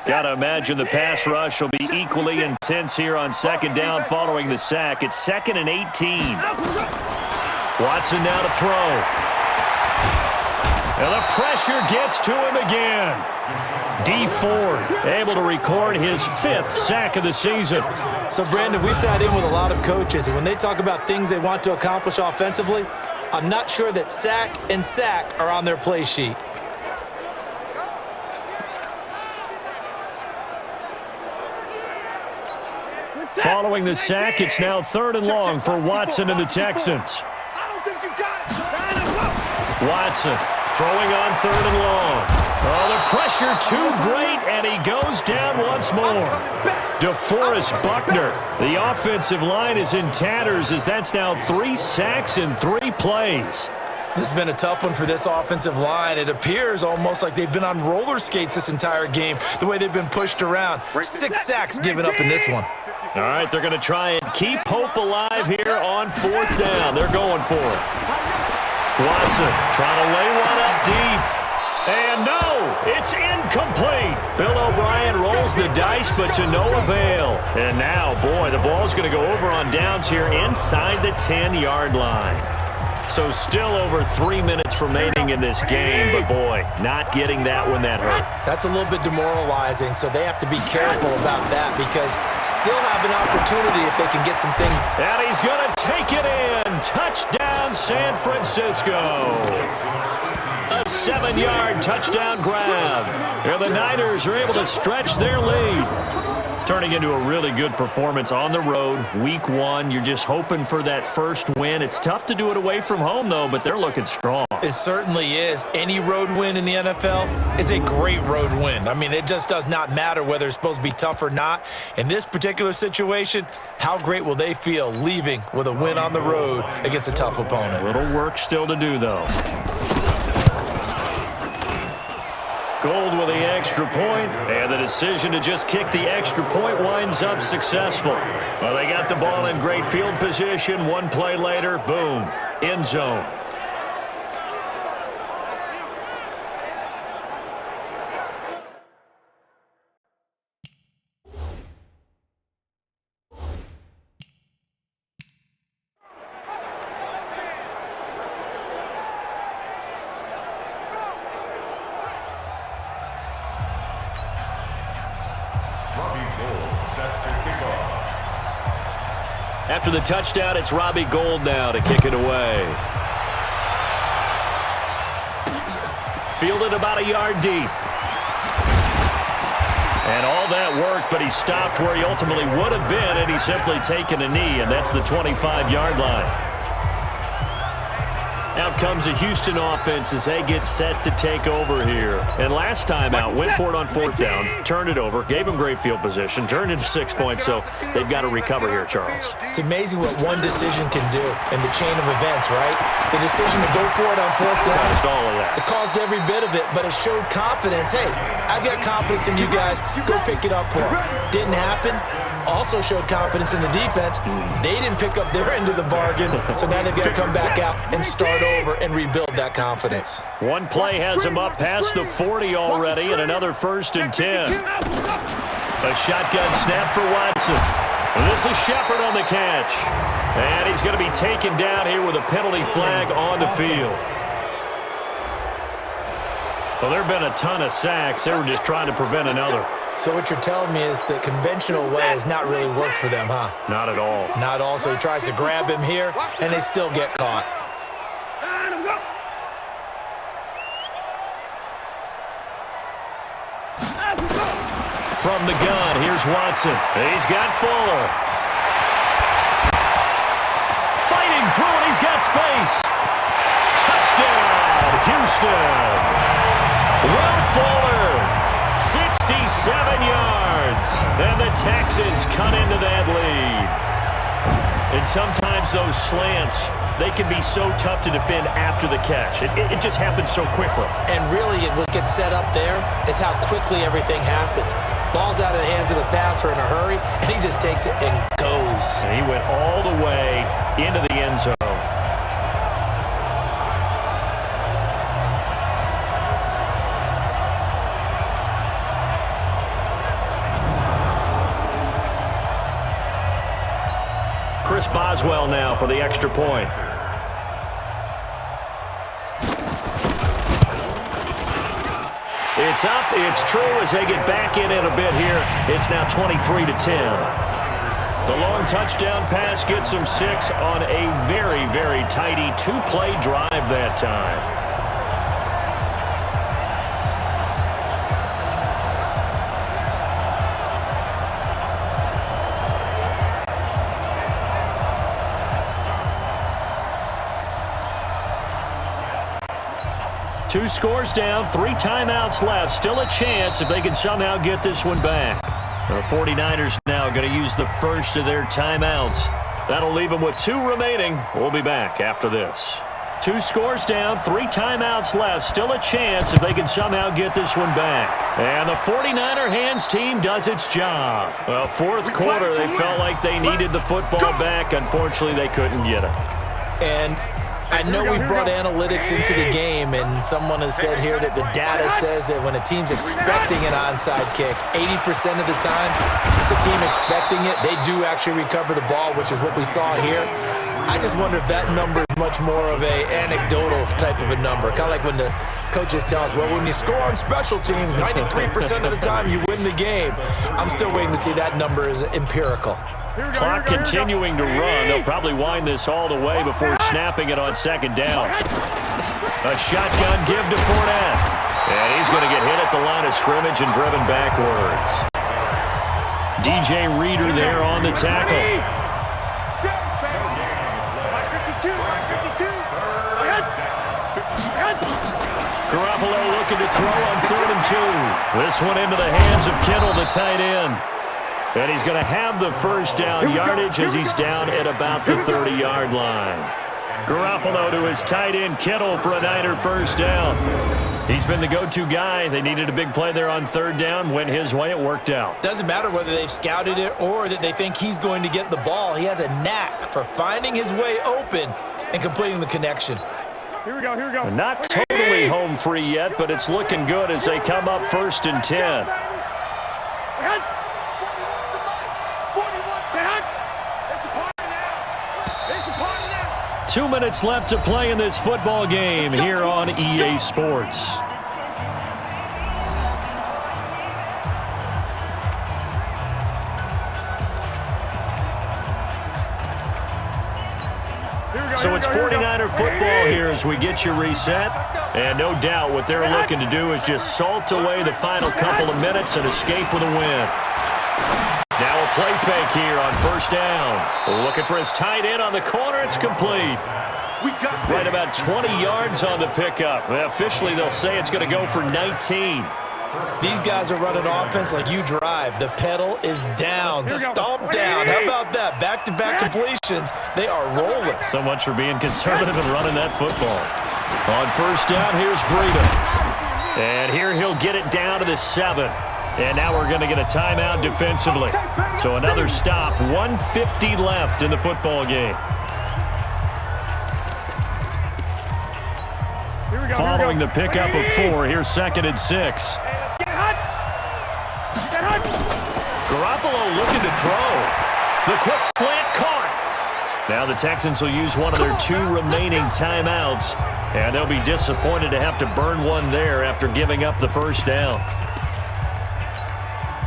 Got to imagine the pass rush will be equally intense here on second down following the sack. It's 2nd and 18. Watson now to throw. And the pressure gets to him again. D. Ford able to record his 5th sack of the season. So, Brandon, we sat in with a lot of coaches, and when they talk about things they want to accomplish offensively, I'm not sure that sack and sack are on their play sheet. Following the sack, it's now 3rd and long for Watson and the Texans. Watson throwing on 3rd and long. Oh, the pressure too great, and he goes down once more. DeForest Buckner. The offensive line is in tatters as that's now 3 sacks in 3 plays. This has been a tough one for this offensive line. It appears almost like they've been on roller skates this entire game, the way they've been pushed around. 6 sacks given up in this one. All right, they're going to try and keep hope alive here on 4th down. They're going for it. Watson trying to lay one up deep. And no, it's incomplete. Bill O'Brien rolls the dice, but to no avail. And now, boy, the ball's going to go over on downs here inside the 10-yard line. So still over 3 minutes remaining in this game, but boy, not getting that one that hurt. That's a little bit demoralizing, so they have to be careful about that because still have an opportunity if they can get some things. And he's going to take it in. Touchdown, San Francisco. A 7-yard touchdown grab. Here the Niners are able to stretch their lead. Turning into a really good performance on the road. Week 1, you're just hoping for that first win. It's tough to do it away from home, though, but they're looking strong. It certainly is. Any road win in the NFL is a great road win. I mean, it just does not matter whether it's supposed to be tough or not. In this particular situation, how great will they feel leaving with a win on the road against a tough opponent? A little work still to do, though. Gold with the extra point, and the decision to just kick the extra point winds up successful. Well, they got the ball in great field position. 1 play later, boom, end zone. After the touchdown, it's Robbie Gould now to kick it away. Fielded about a yard deep. And all that work, but he stopped where he ultimately would have been, and he's simply taken a knee, and that's the 25-yard line. Out comes a Houston offense as they get set to take over here. And last time out, went for it on 4th down, turned it over, gave them great field position, turned into 6 points, so they've got to recover here, Charles. It's amazing what one decision can do in the chain of events, right? The decision to go for it on 4th down. Caused all of that. It caused every bit of it, but it showed confidence. Hey, I've got confidence in you guys. Go pick it up for them. Didn't happen. Also showed confidence in the defense. They didn't pick up their end of the bargain, so now they've got to come back out and start over and rebuild that confidence. One play has him up past the 40 already, and another 1st and 10. A shotgun snap for Watson. This is Shepard on the catch. And he's going to be taken down here with a penalty flag on the field. Well, there have been a ton of sacks. They were just trying to prevent another. So what you're telling me is the conventional way has not really worked for them, huh? Not at all. Not all. So he tries to grab him here, and they still get caught. From the gun, here's Watson. He's got Fuller. Fighting through it, he's got space. Touchdown, Houston. Will Fuller, 67 yards. And the Texans cut into that lead. And sometimes those slants, they can be so tough to defend after the catch. It just happens so quickly. And really, what gets set up there is how quickly everything happens. Ball's out of the hands of the passer in a hurry, and he just takes it and goes. And he went all the way into the end zone. Chris Boswell now for the extra point. It's up, it's true as they get back in it a bit here. It's now 23-10. The long touchdown pass gets them 6 on a very, very tidy 2-play drive that time. Two scores down, 3 timeouts left. Still a chance if they can somehow get this one back. The 49ers now going to use the first of their timeouts. That'll leave them with 2 remaining. We'll be back after this. 2 scores down, 3 timeouts left. Still a chance if they can somehow get this one back. And the 49er hands team does its job. Well, 4th quarter, they felt like they needed the football back. Unfortunately, they couldn't get it. And I know we brought analytics into the game, and someone has said here that the data says that when a team's expecting an onside kick, 80% of the time, the team expecting it, they do actually recover the ball, which is what we saw here. I just wonder if that number is much more of a anecdotal type of a number. Kind of like when the coaches tell us, well, when you score on special teams, 93% of the time you win the game. I'm still waiting to see that number is empirical. Clock continuing to run. They'll probably wind this all the way before snapping it on 2nd down. A shotgun give to Fournette. And he's going to get hit at the line of scrimmage and driven backwards. DJ Reader there on the tackle. Garoppolo looking to throw on 3rd and 2. This one into the hands of Kittle, the tight end. And he's going to have the first down yardage as he's down at about the 30-yard line. Garoppolo to his tight end, Kittle, for a Niner first down. He's been the go-to guy. They needed a big play there on 3rd down. Went his way. It worked out. Doesn't matter whether they've scouted it or that they think he's going to get the ball. He has a knack for finding his way open and completing the connection. Here we go, here we go. Not totally home free yet, but it's looking good as they come up 1st and 10. 2 minutes left to play in this football game here on EA Sports. So it's 49er football here as we get you reset. And no doubt what they're looking to do is just salt away the final couple of minutes and escape with a win. Now a play fake here on 1st down. Looking for his tight end on the corner. It's complete. We got Right about 20 yards on the pickup. Officially, they'll say it's going to go for 19. These guys are running offense like you drive. The pedal is down, stomp down. How about that? Back-to-back completions. They are rolling. So much for being conservative and running that football. On first down, here's Breida. And here he'll get it down to the 7. And now we're going to get a timeout defensively. So another stop, 1:50 left in the football game. Following the pickup of 4, here's 2nd and 6. Garoppolo looking to throw. The quick slant caught. Now the Texans will use one of their 2 remaining timeouts, and they'll be disappointed to have to burn one there after giving up the first down.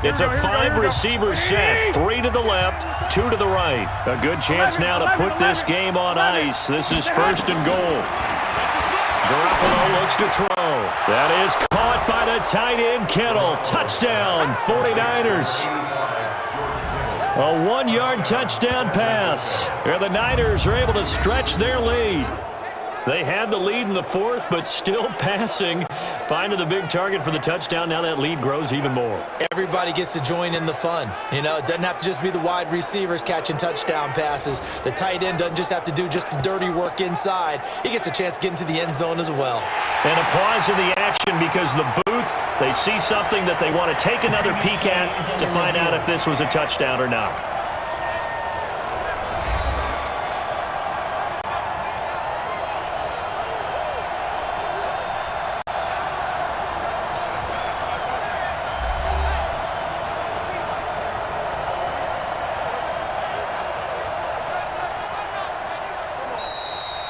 It's a 5-receiver set, 3 to the left, 2 to the right. A good chance now to put this game on ice. This is 1st and goal. Garoppolo looks to throw. That is caught by the tight end, Kittle. Touchdown, 49ers. A 1-yard touchdown pass. And the Niners are able to stretch their lead. They had the lead in the 4th, but still passing. Finding the big target for the touchdown. Now that lead grows even more. Everybody gets to join in the fun. You know, it doesn't have to just be the wide receivers catching touchdown passes. The tight end doesn't just have to do just the dirty work inside. He gets a chance to get into the end zone as well. And a pause in the action because the booth, they see something that they want to take another peek at to find out if this was a touchdown or not.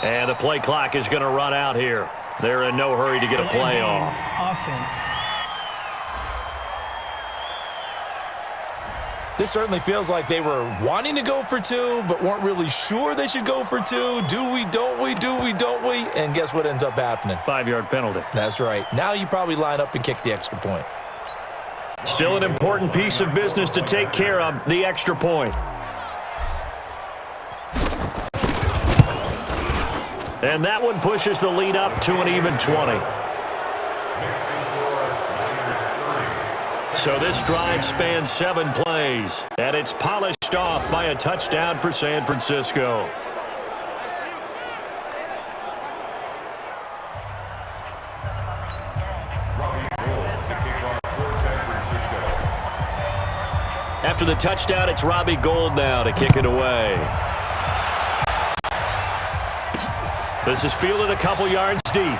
And the play clock is going to run out here. They're in no hurry to get a play off. Offense. This certainly feels like they were wanting to go for 2, but weren't really sure they should go for 2. Do we, don't we, do we, don't we? And guess what ends up happening? 5-yard penalty. That's right. Now you probably line up and kick the extra point. Still an important piece of business to take care of, the extra point. And that one pushes the lead up to an even 20. So this drive spans 7 plays, and it's polished off by a touchdown for San Francisco. After the touchdown, it's Robbie Gould now to kick it away. This is fielded a couple yards deep. And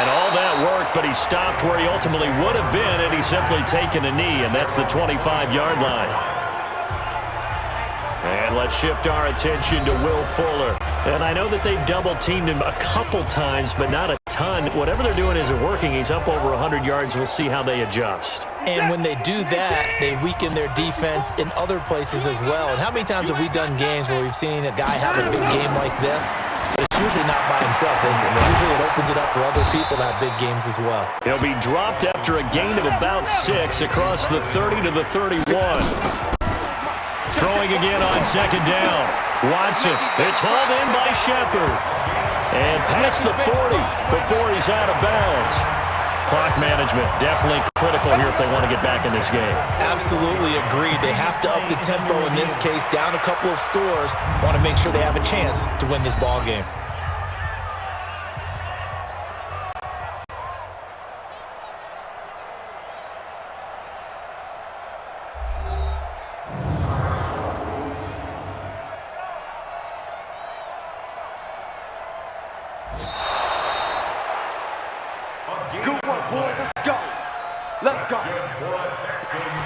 all that work, but he stopped where he ultimately would have been had he simply taken a knee, and that's the 25-yard line. And let's shift our attention to Will Fuller. And I know that they've double-teamed him a couple times, but not a ton. Whatever they're doing isn't working. He's up over 100 yards. We'll see how they adjust. And when they do that, they weaken their defense in other places as well. And how many times have we done games where we've seen a guy have a big game like this? But it's usually not by himself, is it? Usually it opens it up for other people to have big games as well. He'll be dropped after a gain of about 6 across the 30 to the 31. Throwing again on 2nd down. Watson. It's hauled in by Shepard. And past the 40 before he's out of bounds. Clock management definitely critical here if they want to get back in this game. Absolutely agreed. They have to up the tempo in this case, down a couple of scores. Want to make sure they have a chance to win this ball game.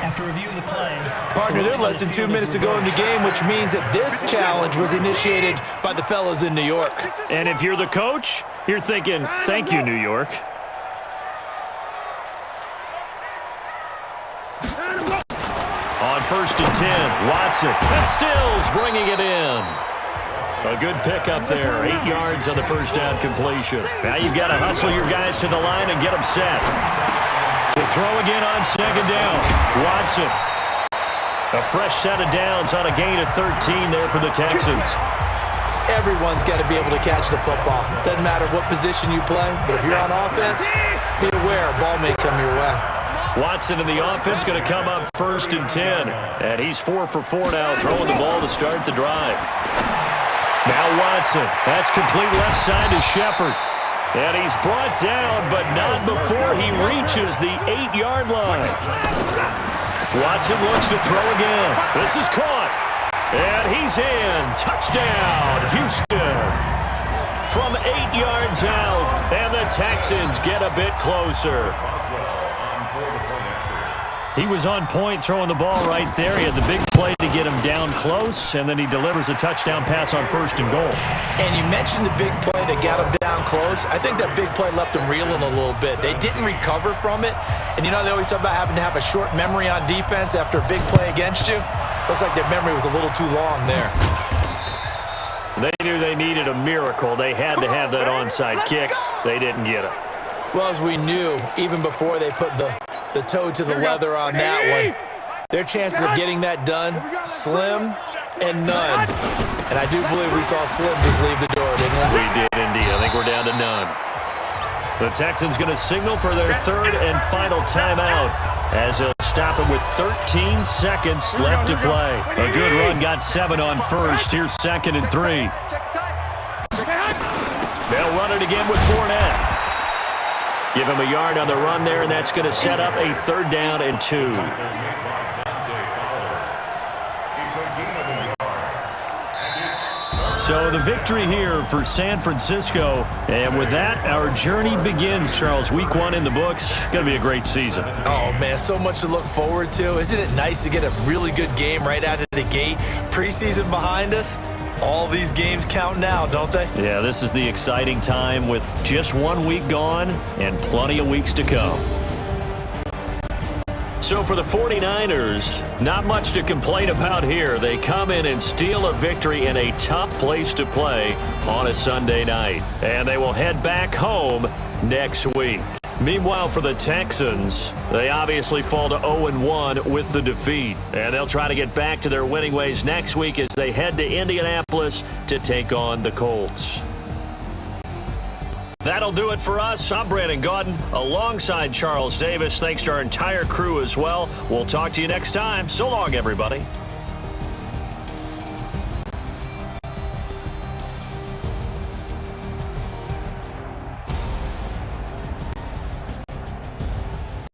After review of the play. Partner, they're less than 2 minutes to go in the game, which means that this challenge was initiated by the fellas in New York. And if you're the coach, you're thinking, thank you, New York. On 1st and 10, Watson. And Stills bringing it in. A good pickup there, 8 yards on the first down completion. Now you've got to hustle your guys to the line and get them set. To throw again on 2nd down, Watson. A fresh set of downs on a gain of 13 there for the Texans. Everyone's got to be able to catch the football. Doesn't matter what position you play, but if you're on offense, be aware a ball may come your way. Watson in the offense going to come up 1st and 10. And he's 4 for 4 now, throwing the ball to start the drive. Now Watson. That's complete left side to Shepard. And he's brought down, but not before he reaches the 8-yard line. Watson looks to throw again. This is caught. And he's in. Touchdown, Houston. From 8 yards out, and the Texans get a bit closer. He was on point throwing the ball right there. He had the big play to get him down close, and then he delivers a touchdown pass on 1st and goal. And you mentioned the big play that got him down close. I think that big play left him reeling a little bit. They didn't recover from it. And you know they always talk about having to have a short memory on defense after a big play against you? Looks like their memory was a little too long there. They knew they needed a miracle. They had to have that onside kick. They didn't get it. Well, as we knew, even before they put the toe to the leather on that one, their chances of getting that done, slim and none. And I do believe we saw Slim just leave the door, didn't we? We did indeed. I think we're down to none. The Texans going to signal for their 3rd and final timeout as they'll stop him with 13 seconds left to play. A good run, got 7 on 1st. Here's 2nd and 3. They'll run it again with Fournette. Give him a yard on the run there, and that's going to set up a 3rd down and 2. So the victory here for San Francisco. And with that, our journey begins, Charles. Week 1 in the books. Going to be a great season. Oh, man, so much to look forward to. Isn't it nice to get a really good game right out of the gate? Preseason behind us. All these games count now, don't they? Yeah, this is the exciting time with just 1 week gone and plenty of weeks to come. So for the 49ers, not much to complain about here. They come in and steal a victory in a tough place to play on a Sunday night. And they will head back home next week. Meanwhile, for the Texans, they obviously fall to 0-1 with the defeat. And they'll try to get back to their winning ways next week as they head to Indianapolis to take on the Colts. That'll do it for us. I'm Brandon Gaudin alongside Charles Davis. Thanks to our entire crew as well. We'll talk to you next time. So long, everybody.